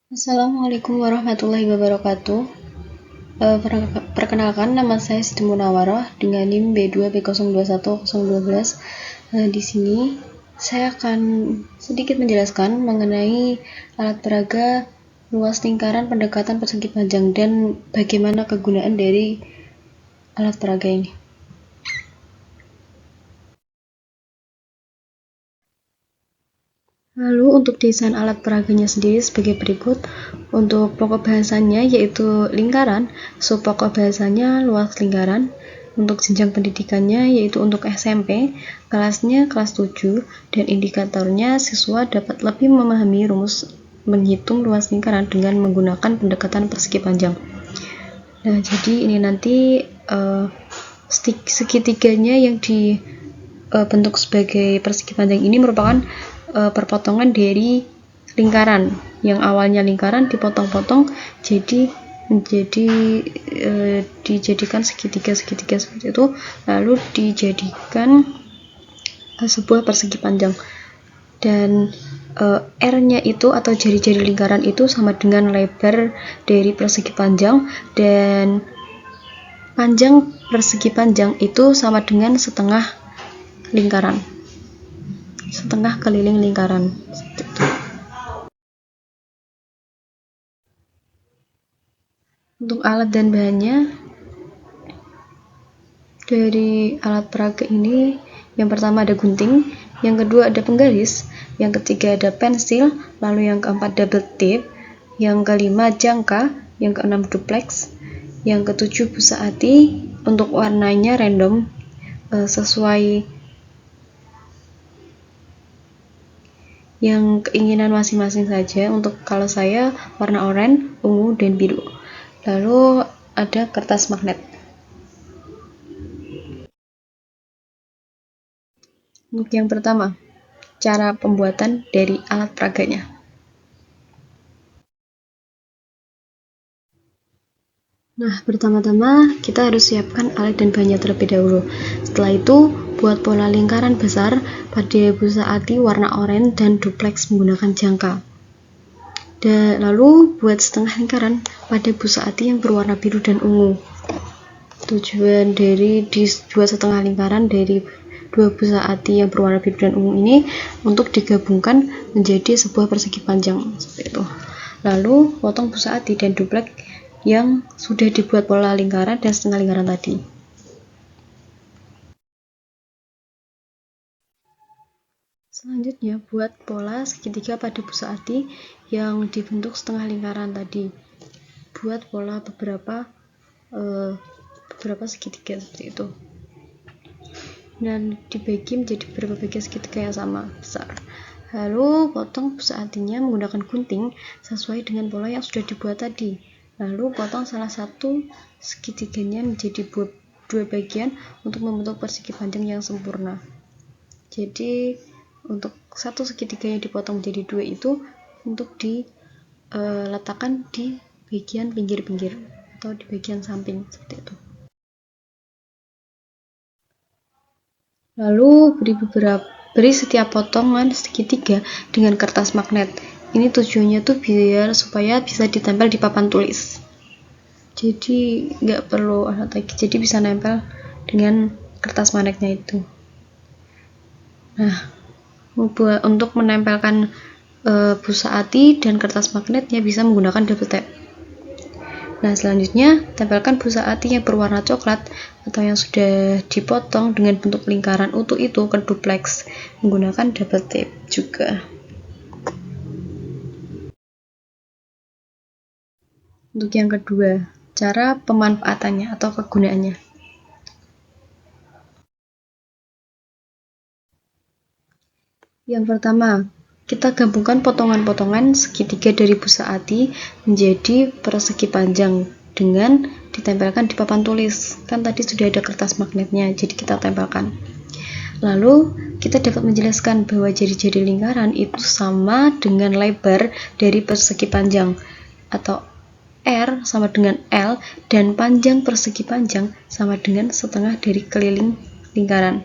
Assalamualaikum warahmatullahi wabarakatuh. Perkenalkan, nama saya Siti Munawaroh dengan NIM B2B021012. Di sini saya akan sedikit menjelaskan mengenai alat peraga luas lingkaran pendekatan persegi panjang dan bagaimana kegunaan dari alat peraga ini. Lalu untuk desain alat peraganya sendiri sebagai berikut. Untuk pokok bahasanya yaitu lingkaran, sub pokok bahasanya luas lingkaran. Untuk jenjang pendidikannya yaitu untuk SMP, kelasnya kelas 7, dan indikatornya siswa dapat lebih memahami rumus menghitung luas lingkaran dengan menggunakan pendekatan persegi panjang. Nah, jadi ini nanti segitiganya yang dibentuk sebagai persegi panjang ini merupakan perpotongan dari lingkaran yang awalnya lingkaran dipotong-potong dijadikan segitiga seperti itu, lalu dijadikan sebuah persegi panjang. Dan R-nya itu atau jari-jari lingkaran itu sama dengan lebar dari persegi panjang, dan panjang persegi panjang itu sama dengan setengah lingkaran, setengah keliling lingkaran. Untuk alat dan bahannya, dari alat peraga ini yang pertama ada gunting, yang kedua ada penggaris, yang ketiga ada pensil, lalu yang keempat double tip, yang kelima jangka, yang keenam duplex, yang ketujuh busa ati. Untuk warnanya random sesuai yang keinginan masing-masing saja. Untuk kalau saya warna oranye, ungu, dan biru. Lalu ada kertas magnet. Untuk yang pertama, cara pembuatan dari alat peraganya. Nah, pertama-tama kita harus siapkan alat dan bahannya terlebih dahulu. Setelah itu, buat pola lingkaran besar pada busa ati warna oranye dan duplex menggunakan jangka. Dan lalu buat setengah lingkaran pada busa ati yang berwarna biru dan ungu. Tujuan dari dibuat setengah lingkaran dari dua busa ati yang berwarna biru dan ungu ini untuk digabungkan menjadi sebuah persegi panjang seperti itu. Lalu potong busa ati dan duplex yang sudah dibuat pola lingkaran dan setengah lingkaran tadi. Selanjutnya buat pola segitiga pada busa ati yang dibentuk setengah lingkaran tadi. Buat pola beberapa segitiga seperti itu, dan dibagi menjadi beberapa bagian segitiga yang sama besar. Lalu potong busa atinya menggunakan gunting sesuai dengan pola yang sudah dibuat tadi. Lalu potong salah satu segitiganya menjadi dua bagian untuk membentuk persegi panjang yang sempurna. Jadi untuk satu segitiga yang dipotong menjadi dua itu untuk diletakkan di bagian pinggir-pinggir atau di bagian samping seperti itu. Lalu beri setiap potongan segitiga dengan kertas magnet. Ini tujuannya tuh biar supaya bisa ditempel di papan tulis. Jadi nggak perlu alat lagi, jadi bisa nempel dengan kertas magnetnya itu. Nah, untuk menempelkan busa ati dan kertas magnetnya bisa menggunakan double tape. Nah, selanjutnya tempelkan busa ati yang berwarna coklat atau yang sudah dipotong dengan bentuk lingkaran utuh itu ke duplex menggunakan double tape juga. Untuk yang kedua, cara pemanfaatannya atau kegunaannya. Yang pertama, kita gabungkan potongan-potongan segitiga dari busa ati menjadi persegi panjang dengan ditempelkan di papan tulis. Kan tadi sudah ada kertas magnetnya, jadi kita tempelkan. Lalu kita dapat menjelaskan bahwa jari-jari lingkaran itu sama dengan lebar dari persegi panjang, atau R sama dengan L, dan panjang persegi panjang sama dengan setengah dari keliling lingkaran,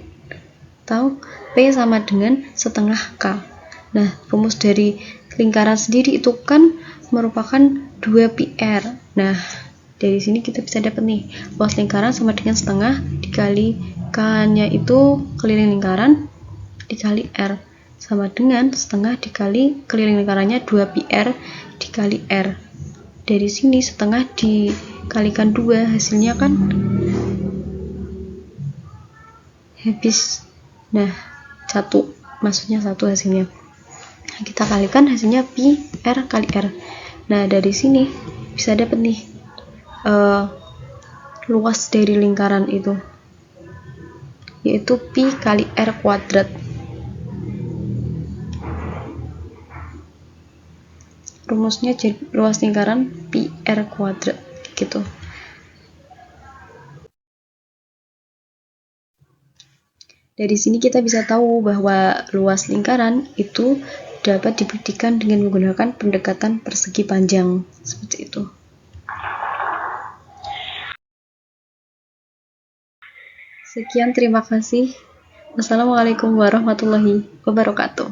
atau P sama dengan setengah K. Nah, rumus dari lingkaran sendiri itu kan merupakan 2πr. Nah, dari sini kita bisa dapat nih, luas lingkaran sama dengan setengah dikali K-nya itu keliling lingkaran dikali R, sama dengan setengah dikali keliling lingkarannya 2πr dikali R. Dari sini setengah dikalikan 2, hasilnya kan habis. Nah, 1, maksudnya 1 hasilnya. Kita kalikan hasilnya pi R kali R. Nah, dari sini bisa dapat nih luas dari lingkaran itu, yaitu pi kali R kuadrat. Rumusnya jadi luas lingkaran pi R kuadrat gitu. Dari sini kita bisa tahu bahwa luas lingkaran itu dapat dibuktikan dengan menggunakan pendekatan persegi panjang, seperti itu. Sekian, terima kasih. Wassalamualaikum warahmatullahi wabarakatuh.